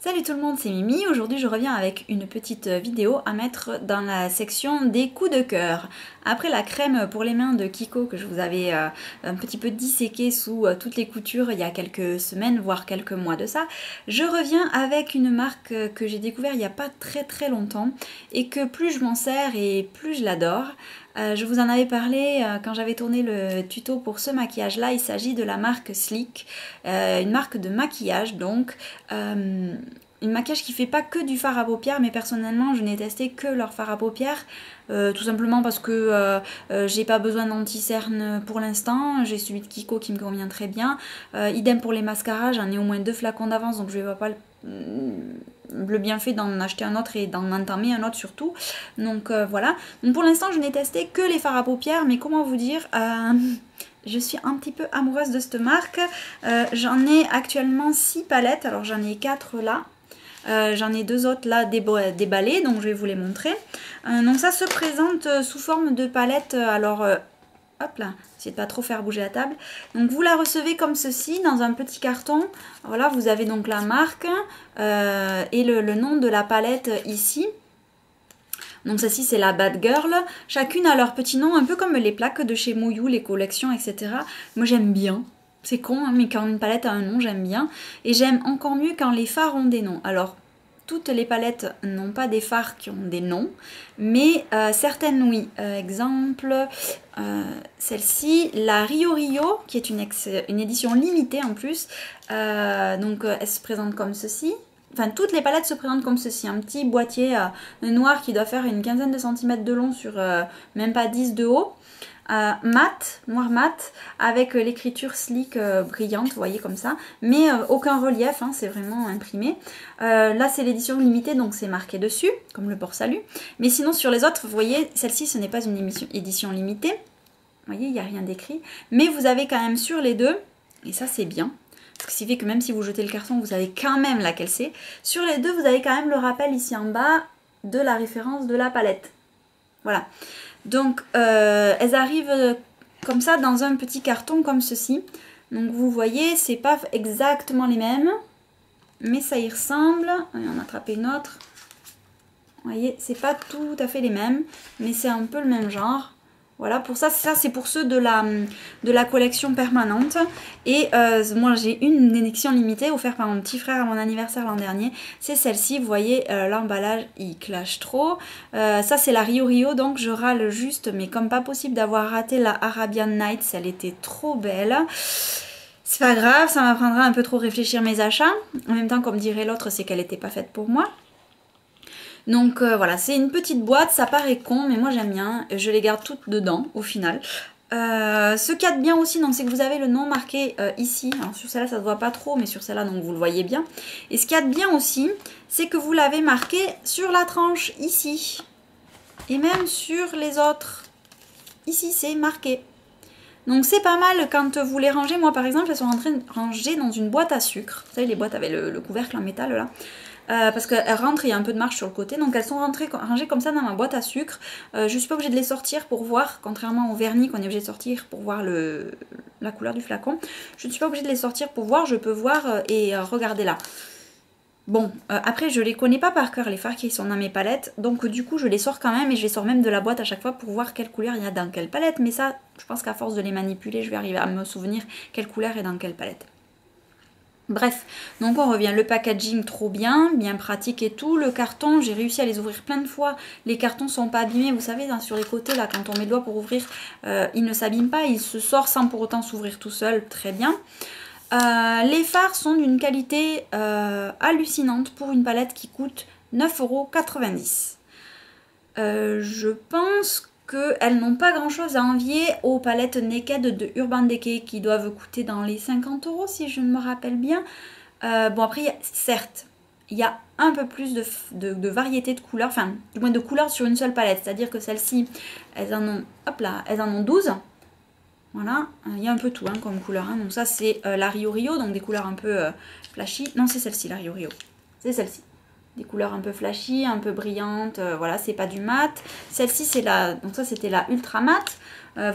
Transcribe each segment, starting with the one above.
Salut tout le monde, c'est Mimi. Aujourd'hui je reviens avec une petite vidéo à mettre dans la section des coups de cœur. Après la crème pour les mains de Kiko que je vous avais un petit peu disséquée sous toutes les coutures il y a quelques semaines, voire quelques mois de ça, je reviens avec une marque que j'ai découvert il n'y a pas très longtemps et que plus je m'en sers et plus je l'adore. Je vous en avais parlé quand j'avais tourné le tuto pour ce maquillage là. Il s'agit de la marque Sleek, une marque de maquillage donc. Une maquillage qui fait pas que du fard à paupières, mais personnellement je n'ai testé que leur fard à paupières, tout simplement parce que j'ai pas besoin d'anti-cerne pour l'instant, j'ai celui de Kiko qui me convient très bien. Idem pour les mascaras, j'en ai au moins 2 flacons d'avance, donc je vais pas le bienfait d'en acheter un autre et d'en entamer un autre surtout. Donc voilà. Donc pour l'instant je n'ai testé que les fards à paupières, mais comment vous dire, je suis un petit peu amoureuse de cette marque. J'en ai actuellement 6 palettes, alors j'en ai 4 là. J'en ai 2 autres là déballées, donc je vais vous les montrer. Donc ça se présente sous forme de palette, alors hop là, essayez de pas trop faire bouger la table. Donc vous la recevez comme ceci dans un petit carton. Voilà, vous avez donc la marque et le nom de la palette ici. Donc celle-ci c'est la Bad Girl. Chacune a leur petit nom, un peu comme les plaques de chez Mouillou, les collections, etc. Moi j'aime bien. C'est con, hein, mais quand une palette a un nom, j'aime bien. Et j'aime encore mieux quand les fards ont des noms. Alors, toutes les palettes n'ont pas des fards qui ont des noms, mais certaines oui. Exemple, celle-ci, la Rio Rio, qui est une édition limitée en plus. Donc elle se présente comme ceci. Enfin, toutes les palettes se présentent comme ceci. Un petit boîtier noir qui doit faire une quinzaine de centimètres de long sur même pas 10 de haut. Mat, noir mat, avec l'écriture Sleek brillante, vous voyez comme ça, mais aucun relief, hein, c'est vraiment imprimé. Là c'est l'édition limitée, donc c'est marqué dessus, comme le port salut. Mais sinon sur les autres, vous voyez, celle-ci ce n'est pas une édition limitée, vous voyez, il n'y a rien d'écrit, mais vous avez quand même sur les deux, et ça c'est bien. Ce qui fait que même si vous jetez le carton, vous savez quand même laquelle c'est. Sur les deux, vous avez quand même le rappel ici en bas de la référence de la palette. Voilà. Donc elles arrivent comme ça dans un petit carton comme ceci. Donc vous voyez, c'est pas exactement les mêmes, mais ça y ressemble. On en a attrapé une autre. Vous voyez, c'est pas tout à fait les mêmes, mais c'est un peu le même genre. Voilà, pour ça c'est pour ceux de la collection permanente. Et moi j'ai une édition limitée offerte par mon petit frère à mon anniversaire l'an dernier. C'est celle-ci, vous voyez, l'emballage il clash trop. Ça c'est la Rio Rio, donc je râle juste, mais comme pas possible d'avoir raté la Arabian Nights, elle était trop belle. C'est pas grave, ça m'apprendra un peu trop réfléchir mes achats. En même temps, comme dirait l'autre, c'est qu'elle n'était pas faite pour moi. Donc voilà, c'est une petite boîte, ça paraît con, mais moi j'aime bien. Je les garde toutes dedans au final. Ce qu'il y a de bien aussi, c'est que vous avez le nom marqué ici. Alors sur celle-là, ça se voit pas trop, mais sur celle-là, donc vous le voyez bien. Et ce qu'il y a de bien aussi, c'est que vous l'avez marqué sur la tranche ici. Et même sur les autres. Ici, c'est marqué. Donc c'est pas mal quand vous les rangez. Moi par exemple, elles sont rangées dans une boîte à sucre. Vous savez, les boîtes avec le couvercle en métal là. Parce qu'elles rentrent et il y a un peu de marge sur le côté, donc elles sont rangées comme ça dans ma boîte à sucre. Je suis pas obligée de les sortir pour voir, contrairement au vernis qu'on est obligé de sortir pour voir la couleur du flacon. Je ne suis pas obligée de les sortir pour voir, je peux voir et regarder là. Bon, après je les connais pas par cœur les fards qui sont dans mes palettes, donc du coup je les sors quand même et je les sors même de la boîte à chaque fois pour voir quelle couleur il y a dans quelle palette. Mais ça, je pense qu'à force de les manipuler, je vais arriver à me souvenir quelle couleur est dans quelle palette. Bref, donc on revient, le packaging trop bien, bien pratique et tout. Le carton, j'ai réussi à les ouvrir plein de fois. Les cartons sont pas abîmés, vous savez, sur les côtés, là, quand on met le doigt pour ouvrir, il ne s'abîme pas, il se sort sans pour autant s'ouvrir tout seul, très bien. Les fards sont d'une qualité hallucinante pour une palette qui coûte 9,90 €. Je pense qu'elles n'ont pas grand chose à envier aux palettes Naked de Urban Decay qui doivent coûter dans les 50 € si je ne me rappelle bien. Bon après, certes, il y a un peu plus de variété de couleurs, enfin du moins de couleurs sur une seule palette. C'est-à-dire que celles-ci, elles en ont, hop là, elles en ont 12. Voilà, il y a un peu tout hein, comme couleur. Hein. Donc ça c'est la Rio Rio, donc des couleurs un peu flashy. Non, c'est celle-ci, la Rio Rio. C'est celle-ci. Des couleurs un peu flashy, un peu brillantes, voilà, c'est pas du mat. Celle-ci, c'est la, donc ça c'était la ultra mat.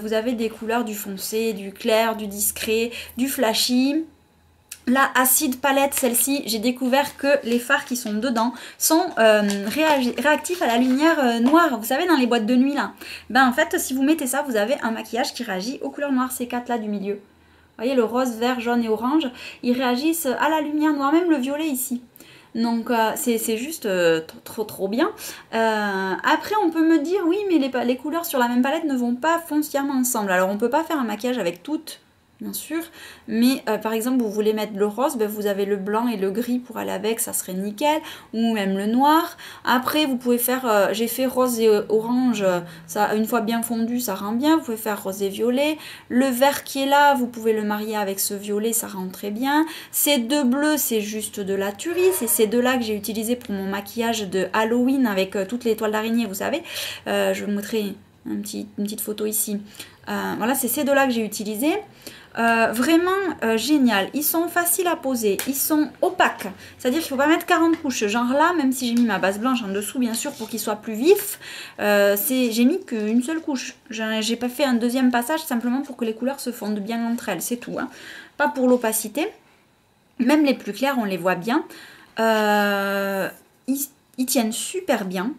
Vous avez des couleurs du foncé, du clair, du discret, du flashy. La Acide Palette, celle-ci, j'ai découvert que les fards qui sont dedans sont réactifs à la lumière noire. Vous savez, dans les boîtes de nuit là. Ben en fait, si vous mettez ça, vous avez un maquillage qui réagit aux couleurs noires, ces quatre là du milieu. Vous voyez, le rose, vert, jaune et orange, ils réagissent à la lumière noire, même le violet ici. Donc c'est juste trop bien. Après on peut me dire oui mais les couleurs sur la même palette ne vont pas foncièrement ensemble. Alors on peut pas faire un maquillage avec toutes bien sûr, mais par exemple vous voulez mettre le rose, ben, vous avez le blanc et le gris pour aller avec, ça serait nickel, ou même le noir. Après vous pouvez faire, j'ai fait rose et orange, ça une fois bien fondu ça rend bien. Vous pouvez faire rose et violet, le vert qui est là vous pouvez le marier avec ce violet, ça rend très bien. Ces deux bleus c'est juste de la tuerie, c'est ces deux là que j'ai utilisé pour mon maquillage de Halloween avec toutes les toiles d'araignée, vous savez. Je vous montrerai une petite photo ici. Voilà, c'est ces deux là que j'ai utilisé. Vraiment génial, ils sont faciles à poser, ils sont opaques, c'est-à-dire qu'il ne faut pas mettre 40 couches, genre là, même si j'ai mis ma base blanche en dessous bien sûr pour qu'il soit plus vif, j'ai mis qu'une seule couche, j'ai pas fait un deuxième passage simplement pour que les couleurs se fondent bien entre elles, c'est tout, hein. Pas pour l'opacité, même les plus clairs on les voit bien, ils tiennent super bien.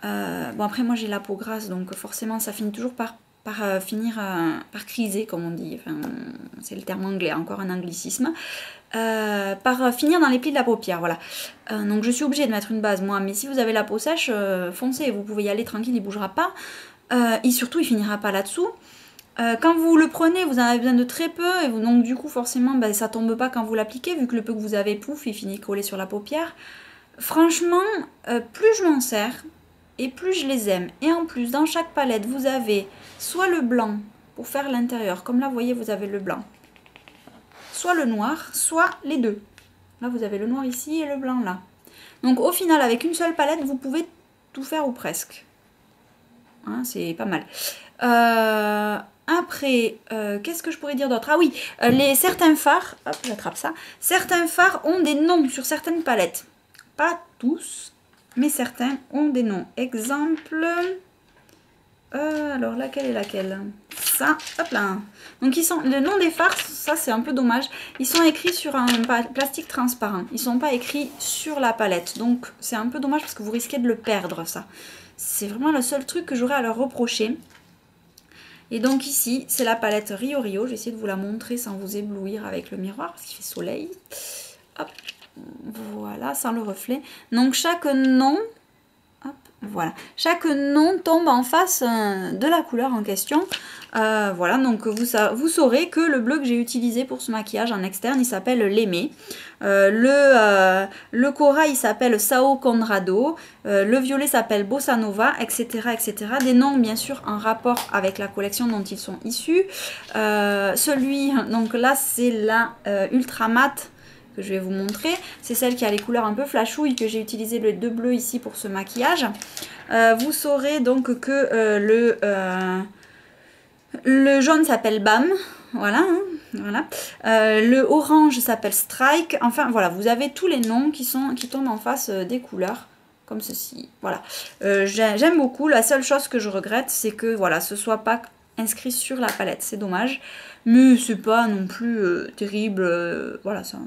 Bon après moi j'ai la peau grasse donc forcément ça finit toujours par finir par criser comme on dit, enfin, c'est le terme anglais, encore un anglicisme, par finir dans les plis de la paupière, voilà. Donc je suis obligée de mettre une base moi, mais si vous avez la peau sèche, foncez, vous pouvez y aller tranquille, il bougera pas, et surtout il finira pas là-dessous. Quand vous le prenez, vous en avez besoin de très peu, et donc du coup forcément ben, ça tombe pas quand vous l'appliquez, vu que le peu que vous avez, pouf, il finit collé sur la paupière. Franchement, plus je m'en sers, et plus je les aime. Et en plus, dans chaque palette, vous avez soit le blanc pour faire l'intérieur, comme là, vous voyez, vous avez le blanc. Soit le noir, soit les deux. Là, vous avez le noir ici et le blanc là. Donc au final, avec une seule palette, vous pouvez tout faire ou presque. Hein, c'est pas mal. Après, qu'est-ce que je pourrais dire d'autre? Ah oui, certains fards, hop, j'attrape ça. Certains fards ont des noms sur certaines palettes. Pas tous, mais certains ont des noms. Exemple, alors laquelle est laquelle? Ça, hop là. Donc ils sont, le nom des fards, ça c'est un peu dommage. Ils sont écrits sur un plastique transparent. Ils sont pas écrits sur la palette. Donc c'est un peu dommage parce que vous risquez de le perdre ça. C'est vraiment le seul truc que j'aurais à leur reprocher. Et donc ici, c'est la palette Rio Rio. Je vais essayer de vous la montrer sans vous éblouir avec le miroir parce qu'il fait soleil. Hop. Voilà, sans le reflet. Donc chaque nom, hop, voilà, chaque nom tombe en face de la couleur en question. Voilà, donc vous saurez que le bleu que j'ai utilisé pour ce maquillage en externe, il s'appelle l'Aimé. Le corail il s'appelle Sao Conrado. Le violet s'appelle Bossa Nova, etc., etc. Des noms bien sûr en rapport avec la collection dont ils sont issus. Celui, donc là c'est la Ultra Matte que je vais vous montrer. C'est celle qui a les couleurs un peu flashouille que j'ai utilisé le 2 bleu ici pour ce maquillage. Vous saurez donc que le jaune s'appelle Bam. Voilà, hein, voilà. Le orange s'appelle Strike. Enfin voilà, vous avez tous les noms qui tombent en face des couleurs. Comme ceci, voilà. J'aime beaucoup. La seule chose que je regrette, c'est que voilà, ce soit pas inscrit sur la palette. C'est dommage. Mais c'est pas non plus terrible. Voilà, ça...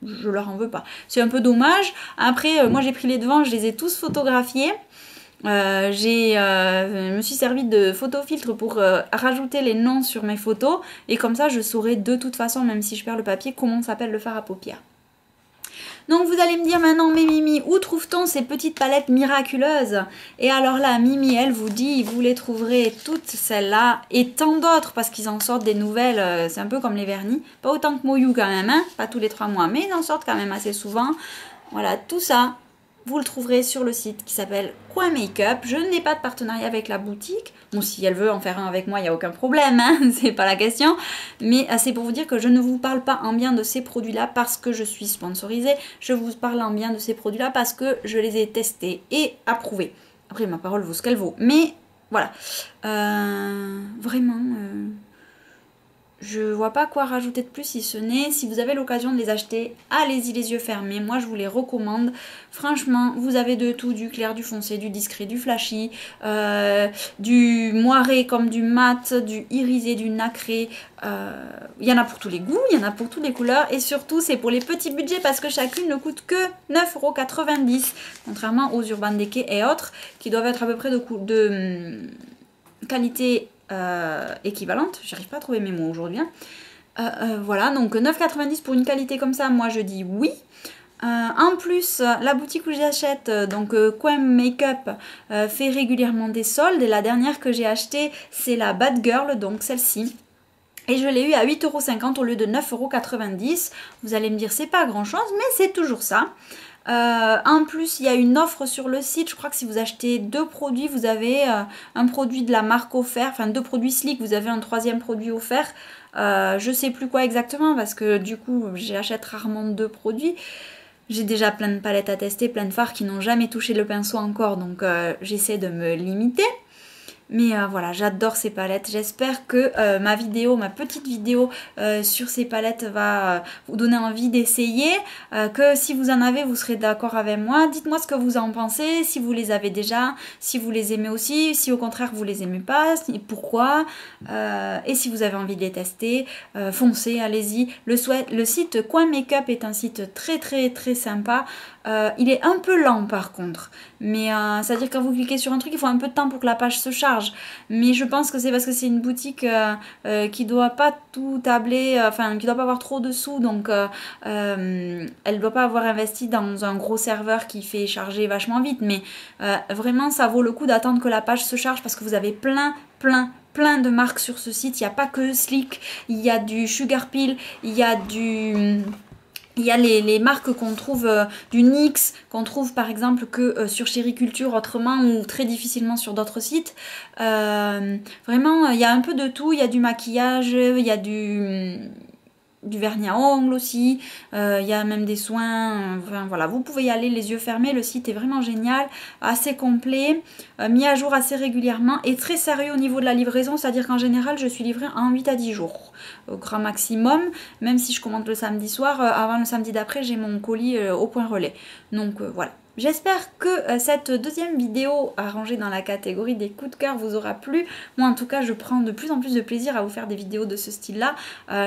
Je leur en veux pas. C'est un peu dommage. Après, moi j'ai pris les devants, je les ai tous photographiés. Je me suis servi de photofiltre pour rajouter les noms sur mes photos. Et comme ça, je saurai de toute façon, même si je perds le papier, comment s'appelle le fard à paupières. Donc vous allez me dire maintenant, mais Mimi, où trouve-t-on ces petites palettes miraculeuses? Et alors là, Mimi, elle vous dit, vous les trouverez toutes celles-là et tant d'autres parce qu'ils en sortent des nouvelles, c'est un peu comme les vernis. Pas autant que Moyou quand même, hein, pas tous les 3 mois, mais ils en sortent quand même assez souvent. Voilà, tout ça, vous le trouverez sur le site qui s'appelle Coin Make-up. Je n'ai pas de partenariat avec la boutique. Bon, si elle veut en faire un avec moi, il n'y a aucun problème, hein, c'est pas la question. Mais c'est pour vous dire que je ne vous parle pas en bien de ces produits-là parce que je suis sponsorisée. Je vous parle en bien de ces produits-là parce que je les ai testés et approuvés. Après, ma parole vaut ce qu'elle vaut. Mais voilà, vraiment, je vois pas quoi rajouter de plus si ce n'est, si vous avez l'occasion de les acheter, allez-y les yeux fermés, moi je vous les recommande. Franchement, vous avez de tout, du clair, du foncé, du discret, du flashy, du moiré comme du mat, du irisé, du nacré. Il y en a pour tous les goûts, il y en a pour toutes les couleurs et surtout c'est pour les petits budgets parce que chacune ne coûte que 9,90 €, contrairement aux Urban Decay et autres qui doivent être à peu près de qualité équivalente. J'arrive pas à trouver mes mots aujourd'hui. Voilà, donc 9,90 € pour une qualité comme ça, moi je dis oui. En plus, la boutique où j'achète, donc Quem Makeup, fait régulièrement des soldes. Et la dernière que j'ai achetée, c'est la Bad Girl, donc celle-ci. Et je l'ai eu à 8,50 € au lieu de 9,90 €. Vous allez me dire, c'est pas grand-chose, mais c'est toujours ça. En plus, il y a une offre sur le site. Je crois que si vous achetez 2 produits, vous avez un produit de la marque offert. Enfin, 2 produits Sleek, vous avez un 3e produit offert. Je sais plus quoi exactement parce que du coup, j'achète rarement 2 produits. J'ai déjà plein de palettes à tester, plein de fards qui n'ont jamais touché le pinceau encore. Donc, j'essaie de me limiter. Mais voilà, j'adore ces palettes. J'espère que ma petite vidéo sur ces palettes va vous donner envie d'essayer. Que si vous en avez, vous serez d'accord avec moi. Dites-moi ce que vous en pensez, si vous les avez déjà, si vous les aimez aussi, si au contraire vous les aimez pas, pourquoi. Et si vous avez envie de les tester, foncez, allez-y. Le site Quem Makeup est un site très très très sympa. Il est un peu lent par contre, mais c'est-à-dire quand vous cliquez sur un truc, il faut un peu de temps pour que la page se charge. Mais je pense que c'est parce que c'est une boutique qui doit pas tout tabler, qui doit pas avoir trop de sous, donc elle doit pas avoir investi dans un gros serveur qui fait charger vachement vite. Mais vraiment, ça vaut le coup d'attendre que la page se charge parce que vous avez plein de marques sur ce site. Il n'y a pas que Sleek, il y a du Sugar Pill, il y a les marques qu'on trouve du NYX, qu'on trouve par exemple que sur Chériculture autrement ou très difficilement sur d'autres sites. Vraiment, il y a un peu de tout. Il y a du maquillage, il y a du vernis à ongles aussi, il y a même des soins, enfin voilà, vous pouvez y aller les yeux fermés, le site est vraiment génial, assez complet, mis à jour assez régulièrement et très sérieux au niveau de la livraison, c'est-à-dire qu'en général je suis livrée en 8 à 10 jours au grand maximum, même si je commande le samedi soir, avant le samedi d'après j'ai mon colis au point relais, donc voilà. J'espère que cette deuxième vidéo rangée dans la catégorie des coups de cœur vous aura plu. Moi en tout cas je prends de plus en plus de plaisir à vous faire des vidéos de ce style là.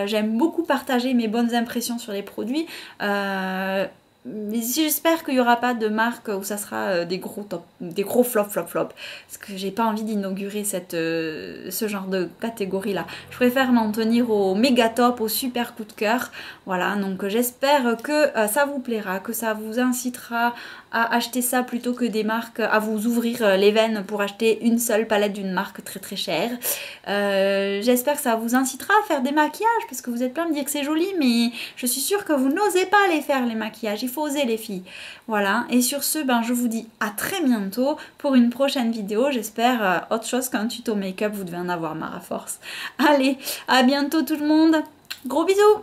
J'aime beaucoup partager mes bonnes impressions sur les produits. Mais j'espère qu'il n'y aura pas de marque où ça sera des gros flop. Parce que j'ai pas envie d'inaugurer ce genre de catégorie là. Je préfère m'en tenir au méga top, au super coup de cœur. Voilà, donc j'espère que ça vous plaira, que ça vous incitera à acheter ça plutôt que des marques, à vous ouvrir les veines pour acheter une seule palette d'une marque très très chère. J'espère que ça vous incitera à faire des maquillages parce que vous êtes plein de dire que c'est joli, mais je suis sûre que vous n'osez pas les faire les maquillages. Il faut oser les filles. Voilà, et sur ce, je vous dis à très bientôt pour une prochaine vidéo. J'espère autre chose qu'un tuto make-up, vous devez en avoir marre à force. Allez, à bientôt tout le monde. Gros bisous!